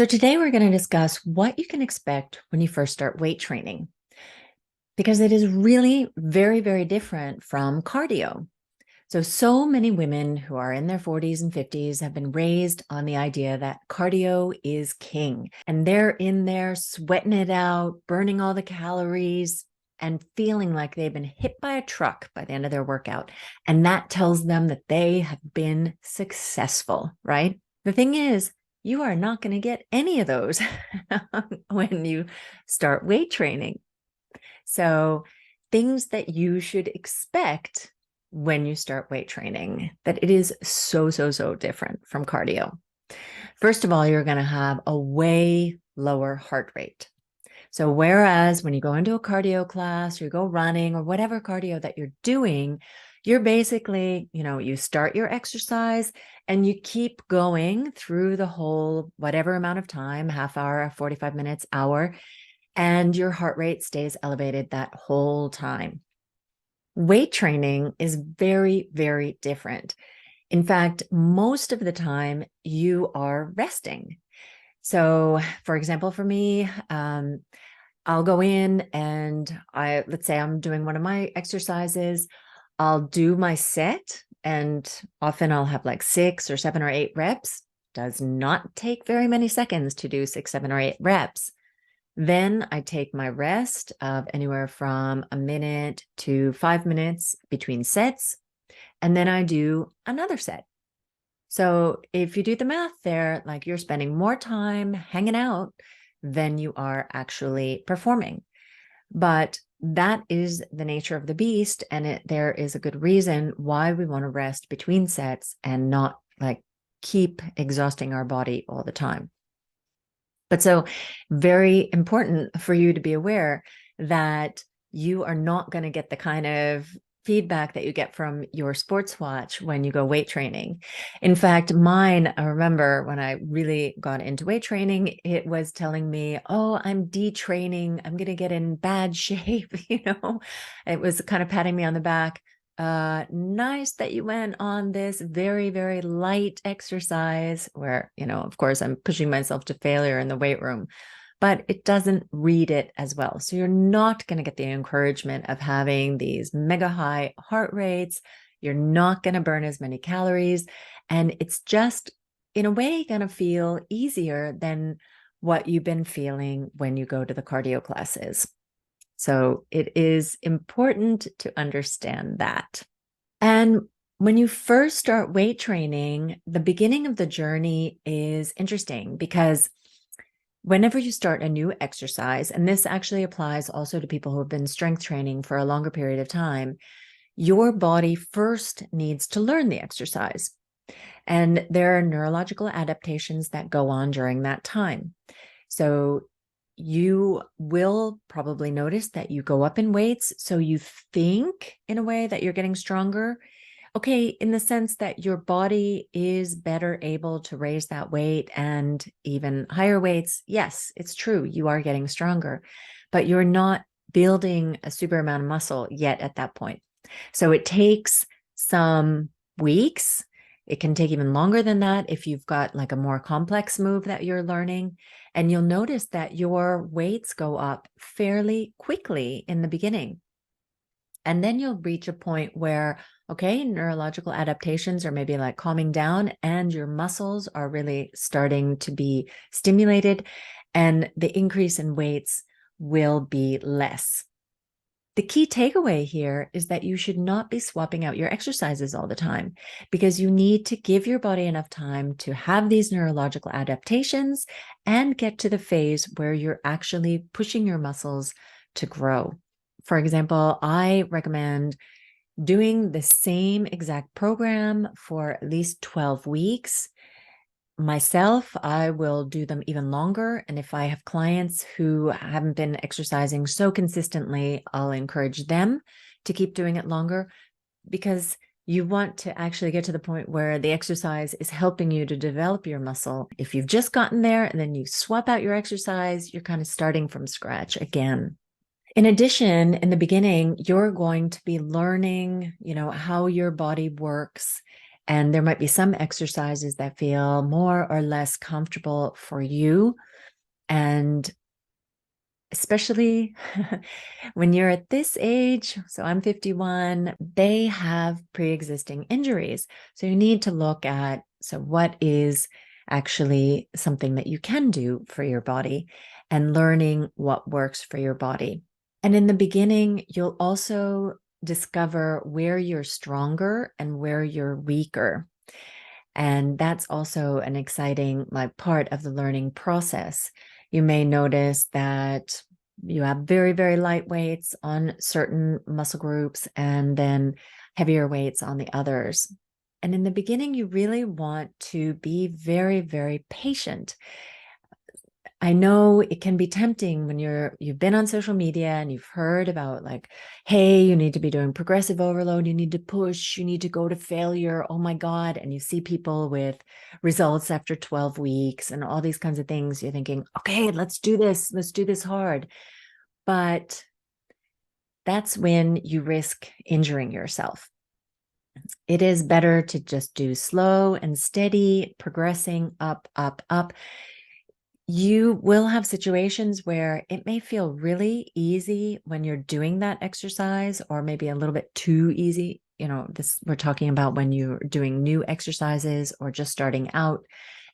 So today we're going to discuss what you can expect when you first start weight training, because it is really very, very different from cardio. So many women who are in their 40s and 50s have been raised on the idea that cardio is king, and they're in there sweating it out, burning all the calories, and feeling like they've been hit by a truck by the end of their workout. And that tells them that they have been successful, right? The thing is, you are not going to get any of those when you start weight training. So, things that you should expect when you start weight training, that it is so different from cardio. First of all, you're going to have a way lower heart rate. So, whereas when you go into a cardio class or you go running or whatever cardio that you're doing, you're basically, you start your exercise and you keep going through the whole whatever amount of time, half hour, 45 minutes, hour, and your heart rate stays elevated that whole time. Weight training is very, very different. In fact, most of the time you are resting. So, for example, for me, I'll go in and let's say I'm doing one of my exercises. I'll do my set, and often I'll have like 6 or 7 or 8 reps. Does not take very many seconds to do 6, 7, or 8 reps. Then I take my rest of anywhere from a minute to 5 minutes between sets, and then I do another set. So if you do the math there, like you're spending more time hanging out than you are actually performing. But that is the nature of the beast, and there is a good reason why we want to rest between sets and not like keep exhausting our body all the time. But so very important for you to be aware that you are not going to get the kind of feedback that you get from your sports watch when you go weight training. In fact, mine, I remember when I really got into weight training, it was telling me, oh, I'm detraining. I'm going to get in bad shape. It was kind of patting me on the back. Nice that you went on this very, very light exercise where, of course, I'm pushing myself to failure in the weight room, but it doesn't read it as well. So you're not going to get the encouragement of having these mega high heart rates. You're not going to burn as many calories. And it's just, in a way, going to feel easier than what you've been feeling when you go to the cardio classes. So it is important to understand that. And when you first start weight training, the beginning of the journey is interesting because whenever you start a new exercise, and this actually applies also to people who have been strength training for a longer period of time, your body first needs to learn the exercise. And there are neurological adaptations that go on during that time. So you will probably notice that you go up in weights. So you think in a way that you're getting stronger. Okay, in the sense that your body is better able to raise that weight and even higher weights. Yes, it's true. You are getting stronger, but you're not building a super amount of muscle yet at that point. So it takes some weeks. It can take even longer than that if you've got like a more complex move that you're learning. And you'll notice that your weights go up fairly quickly in the beginning. And then you'll reach a point where, okay, neurological adaptations are maybe like calming down and your muscles are really starting to be stimulated, and the increase in weights will be less. The key takeaway here is that you should not be swapping out your exercises all the time, because you need to give your body enough time to have these neurological adaptations and get to the phase where you're actually pushing your muscles to grow. For example, I recommend doing the same exact program for at least 12 weeks. Myself, I will do them even longer. And if I have clients who haven't been exercising so consistently, I'll encourage them to keep doing it longer, because you want to actually get to the point where the exercise is helping you to develop your muscle. If you've just gotten there and then you swap out your exercise, you're kind of starting from scratch again. In addition, in the beginning, you're going to be learning, how your body works. And there might be some exercises that feel more or less comfortable for you. And especially when you're at this age, so I'm 51, they have pre-existing injuries. So you need to look at, so what is actually something that you can do for your body and learning what works for your body. And in the beginning, you'll also discover where you're stronger and where you're weaker. And that's also an exciting part of the learning process. You may notice that you have very, very light weights on certain muscle groups and then heavier weights on the others. And in the beginning, you really want to be very, very patient. I know it can be tempting when you've been on social media and you've heard about hey, you need to be doing progressive overload, you need to push, you need to go to failure. Oh my God. And you see people with results after 12 weeks and all these kinds of things. You're thinking, okay, let's do this. Let's do this hard. But that's when you risk injuring yourself. It is better to just do slow and steady, progressing up, up, up. You will have situations where it may feel really easy when you're doing that exercise, or maybe a little bit too easy. This we're talking about when you're doing new exercises or just starting out.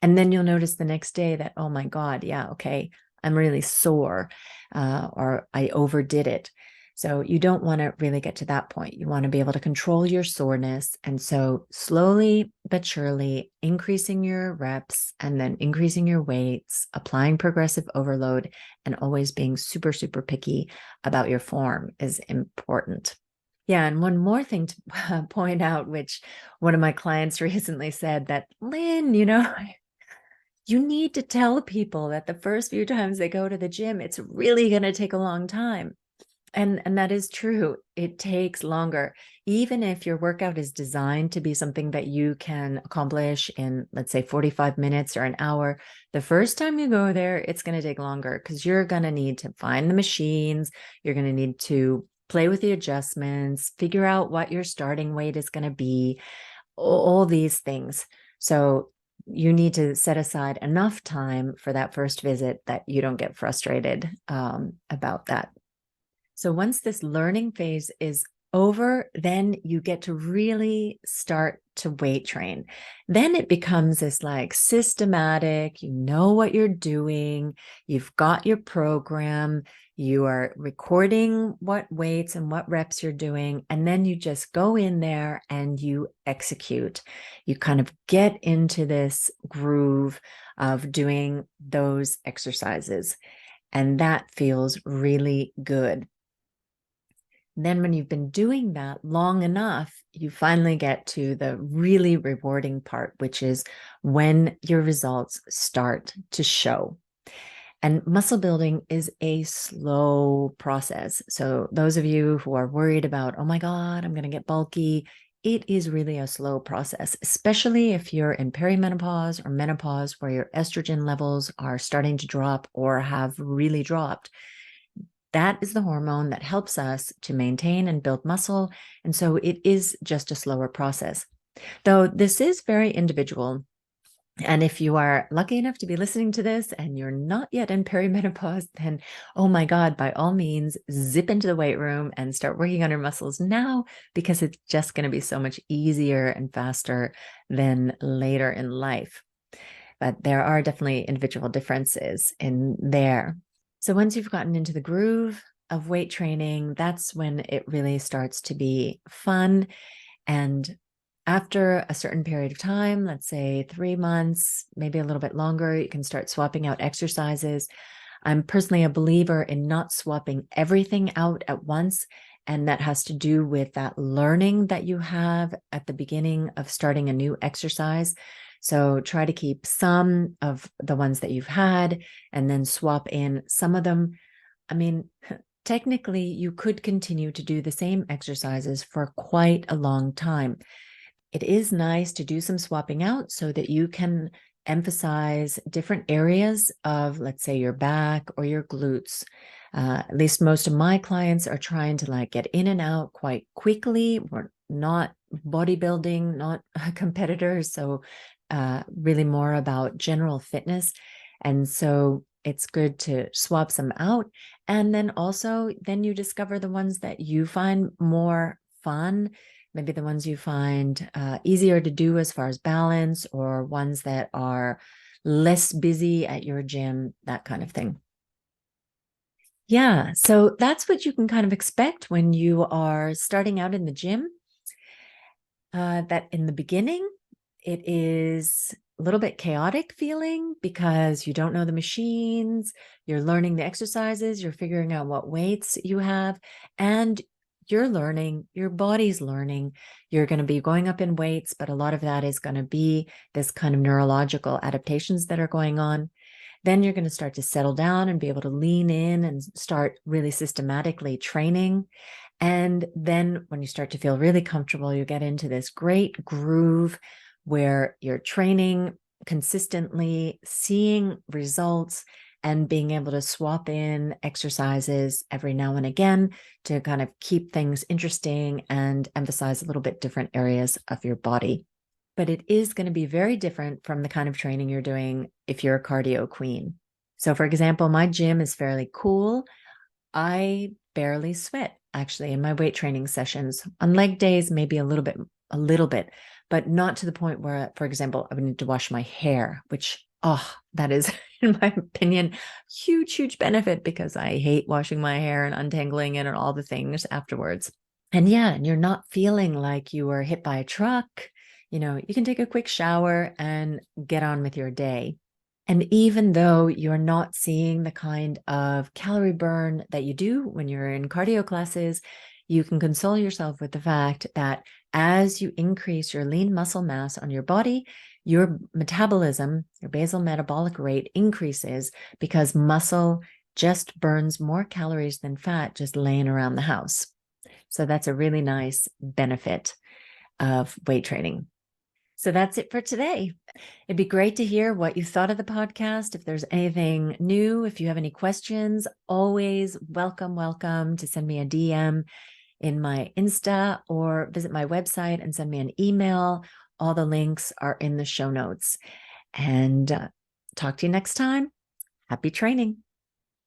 And then you'll notice the next day that, oh my God, yeah, okay, I'm really sore, or I overdid it. So you don't want to really get to that point. You want to be able to control your soreness. And so slowly but surely increasing your reps and then increasing your weights, applying progressive overload, and always being super, super picky about your form is important. Yeah. And one more thing to point out, which one of my clients recently said, that, Lynn, you need to tell people that the first few times they go to the gym, it's really going to take a long time. And that is true. It takes longer. Even if your workout is designed to be something that you can accomplish in, let's say, 45 minutes or an hour, the first time you go there, it's going to take longer because you're going to need to find the machines. You're going to need to play with the adjustments, figure out what your starting weight is going to be, all these things. So you need to set aside enough time for that first visit that you don't get frustrated about that. So once this learning phase is over, then you get to really start to weight train. Then it becomes this systematic, you know what you're doing, you've got your program, you are recording what weights and what reps you're doing, and then you just go in there and you execute. You kind of get into this groove of doing those exercises, and that feels really good. Then when you've been doing that long enough, you finally get to the really rewarding part, which is when your results start to show. And muscle building is a slow process. So those of you who are worried about, oh my God, I'm going to get bulky, it is really a slow process, especially if you're in perimenopause or menopause where your estrogen levels are starting to drop or have really dropped. That is the hormone that helps us to maintain and build muscle. And so it is just a slower process. Though this is very individual. And if you are lucky enough to be listening to this and you're not yet in perimenopause, then, oh my God, by all means, zip into the weight room and start working on your muscles now, because it's just going to be so much easier and faster than later in life. But there are definitely individual differences in there. So once you've gotten into the groove of weight training, that's when it really starts to be fun. And after a certain period of time, let's say 3 months, maybe a little bit longer, you can start swapping out exercises. I'm personally a believer in not swapping everything out at once. And that has to do with that learning that you have at the beginning of starting a new exercise. So try to keep some of the ones that you've had and then swap in some of them. I mean, technically, you could continue to do the same exercises for quite a long time. It is nice to do some swapping out so that you can emphasize different areas of, let's say, your back or your glutes. At least most of my clients are trying to get in and out quite quickly. We're not bodybuilding, not competitors. So really more about general fitness. And so it's good to swap some out. And then also, then you discover the ones that you find more fun, maybe the ones you find easier to do as far as balance, or ones that are less busy at your gym, that kind of thing. Yeah, so that's what you can kind of expect when you are starting out in the gym. That in the beginning, it is a little bit chaotic feeling because you don't know the machines, you're learning the exercises, you're figuring out what weights you have, and you're learning, your body's learning. You're going to be going up in weights, but a lot of that is going to be this kind of neurological adaptations that are going on. Then you're going to start to settle down and be able to lean in and start really systematically training. And then when you start to feel really comfortable, you get into this great groove where you're training consistently, seeing results, and being able to swap in exercises every now and again to kind of keep things interesting and emphasize a little bit different areas of your body. But it is going to be very different from the kind of training you're doing if you're a cardio queen. So, for example, my gym is fairly cool. I barely sweat actually in my weight training sessions. On leg days, maybe a little bit, but not to the point where, for example, I would need to wash my hair, which, oh, that is, in my opinion, huge, huge benefit because I hate washing my hair and untangling it and all the things afterwards. And yeah, and you're not feeling like you were hit by a truck. You can take a quick shower and get on with your day. And even though you're not seeing the kind of calorie burn that you do when you're in cardio classes, you can console yourself with the fact that as you increase your lean muscle mass on your body, your metabolism, your basal metabolic rate increases because muscle just burns more calories than fat just laying around the house. So that's a really nice benefit of weight training. So that's it for today. It'd be great to hear what you thought of the podcast. If there's anything new, if you have any questions, always welcome to send me a DM in my Insta or visit my website and send me an email. All the links are in the show notes. And talk to you next time. Happy training.